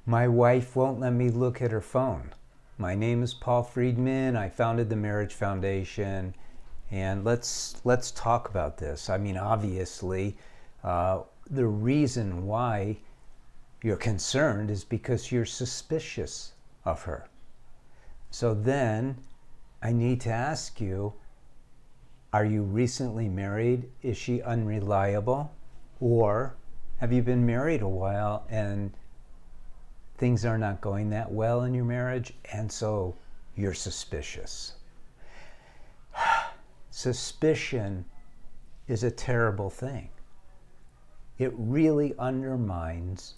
My wife won't let me look at her phone. My name is Paul Friedman. I founded the Marriage Foundation, and let's talk about this. I mean, obviously, the reason why you're concerned is because you're suspicious of her. So then I need to ask you, are you recently married? Is she unreliable? Or have you been married a while and things are not going that well in your marriage, and so you're suspicious? Suspicion is a terrible thing. It really undermines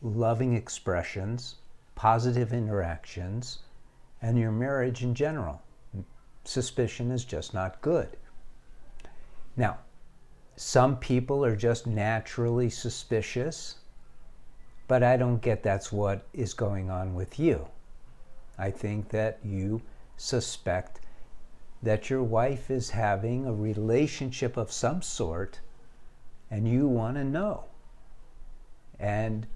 loving expressions, positive interactions, and your marriage in general. Suspicion is just not good. Now, some people are just naturally suspicious, but I don't get that's what is going on with you. I think that you suspect that your wife is having a relationship of some sort and you want to know. And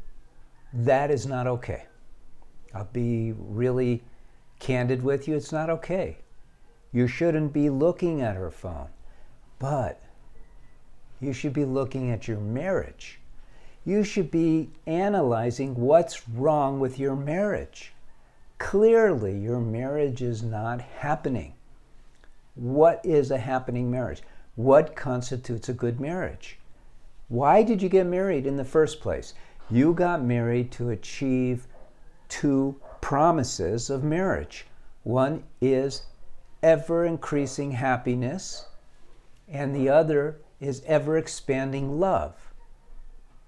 that is not okay. I'll be really candid with you. It's not okay. You shouldn't be looking at her phone, but you should be looking at your marriage. You should be analyzing what's wrong with your marriage. Clearly, your marriage is not happening. What is a happening marriage? What constitutes a good marriage? Why did you get married in the first place? You got married to achieve two promises of marriage. One is ever increasing happiness, and the other is ever expanding love.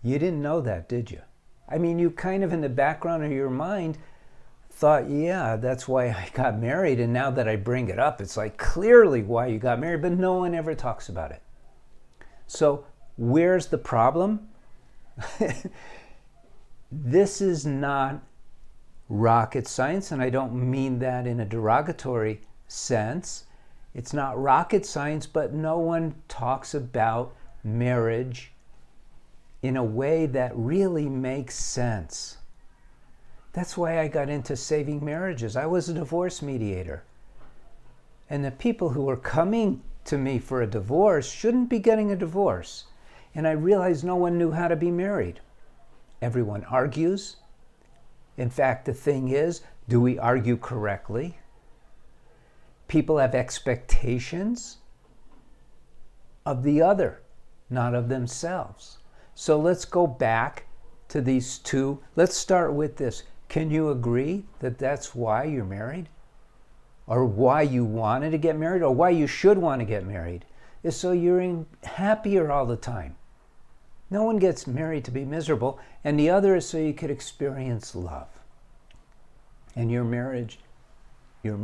You didn't know that, did you? I mean, you kind of in the background of your mind thought, yeah, that's why I got married. And now that I bring it up, it's like clearly why you got married, but no one ever talks about it. So where's the problem? This is not rocket science, and I don't mean that in a derogatory sense. It's not rocket science, but no one talks about marriage in a way that really makes sense. That's why I got into saving marriages. I was a divorce mediator. And the people who were coming to me for a divorce shouldn't be getting a divorce. And I realized no one knew how to be married. Everyone argues. In fact, the thing is, do we argue correctly? People have expectations of the other, not of themselves. So let's go back to these two. Let's start with this. Can you agree that that's why you're married? Or why you wanted to get married? Or why you should want to get married? Is so you're happier all the time. No one gets married to be miserable. And the other is so you could experience love. And your marriage, you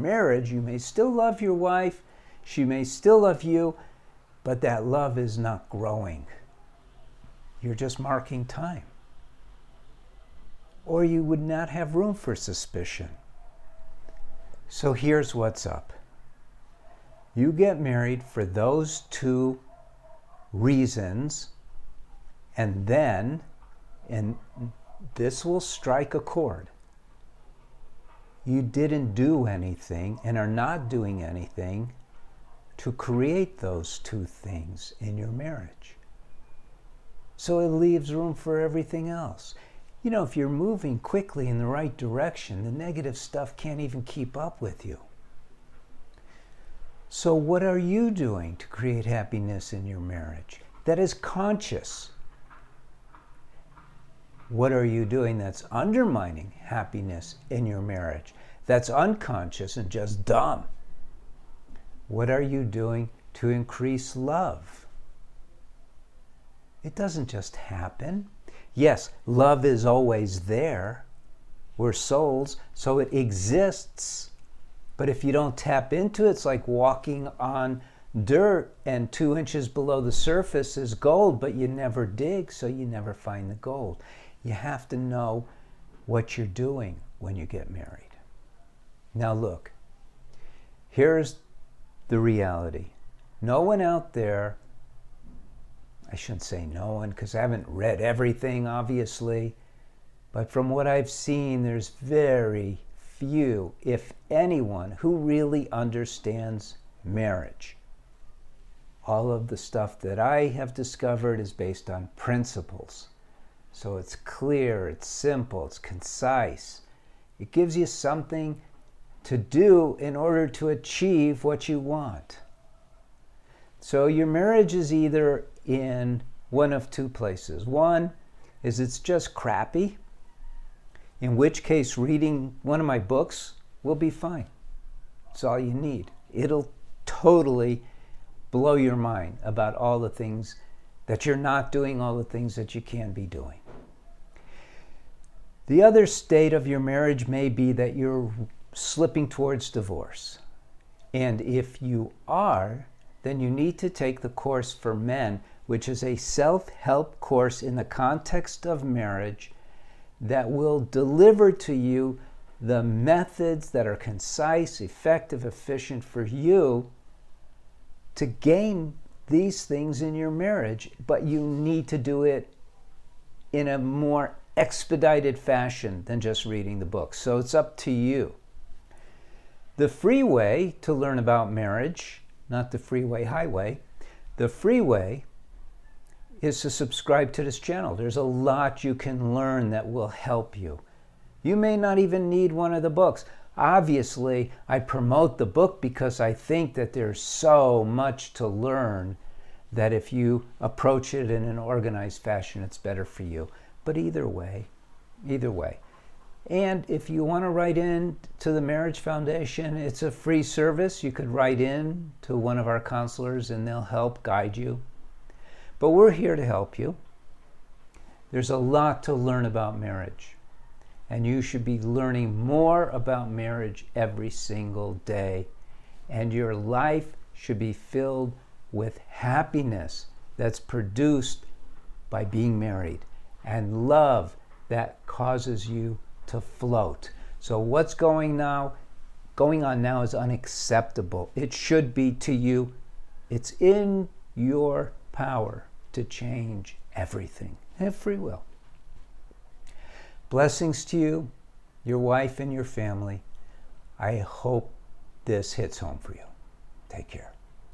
may still love your wife. She may still love you. But that love is not growing. You're just marking time. Or you would not have room for suspicion. So here's what's up. You get married for those two reasons, and then, and this will strike a chord, you didn't do anything and are not doing anything to create those two things in your marriage. So it leaves room for everything else. You know, if you're moving quickly in the right direction, the negative stuff can't even keep up with you. So what are you doing to create happiness in your marriage that is conscious? What are you doing that's undermining happiness in your marriage, that's unconscious and just dumb? What are you doing to increase love? It doesn't just happen. Yes, love is always there. We're souls, so it exists. But if you don't tap into it, it's like walking on dirt and 2 inches below the surface is gold, but you never dig, so you never find the gold. You have to know what you're doing when you get married. Now look, here's the reality. No one out there, I shouldn't say no one because I haven't read everything, obviously, But from what I've seen, there's very few, if anyone, who really understands marriage. All of the stuff that I have discovered is based on principles. So it's clear, it's simple, it's concise. It gives you something to do in order to achieve what you want. So your marriage is either in one of two places. One is it's just crappy, in which case reading one of my books will be fine. It's all you need. It'll totally blow your mind about all the things that you're not doing, all the things that you can be doing. The other state of your marriage may be that you're slipping towards divorce. And if you are, then you need to take the course for men, which is a self-help course in the context of marriage that will deliver to you the methods that are concise, effective, efficient for you to gain these things in your marriage, but you need to do it in a more expedited fashion than just reading the book. So it's up to you. The free way to learn about marriage, not the freeway highway, the free way is to subscribe to this channel. There's a lot you can learn that will help you. You may not even need one of the books. Obviously, I promote the book because I think that there's so much to learn that if you approach it in an organized fashion, it's better for you. But either way. And if you want to write in to the Marriage Foundation, it's a free service. You could write in to one of our counselors and they'll help guide you. But we're here to help you. There's a lot to learn about marriage. And you should be learning more about marriage every single day. And your life should be filled with happiness that's produced by being married, and love that causes you to float. So what's going on now is unacceptable. It should be to you. It's in your power to change everything. Have free will. Blessings to you, your wife, and your family. I hope this hits home for you. Take care.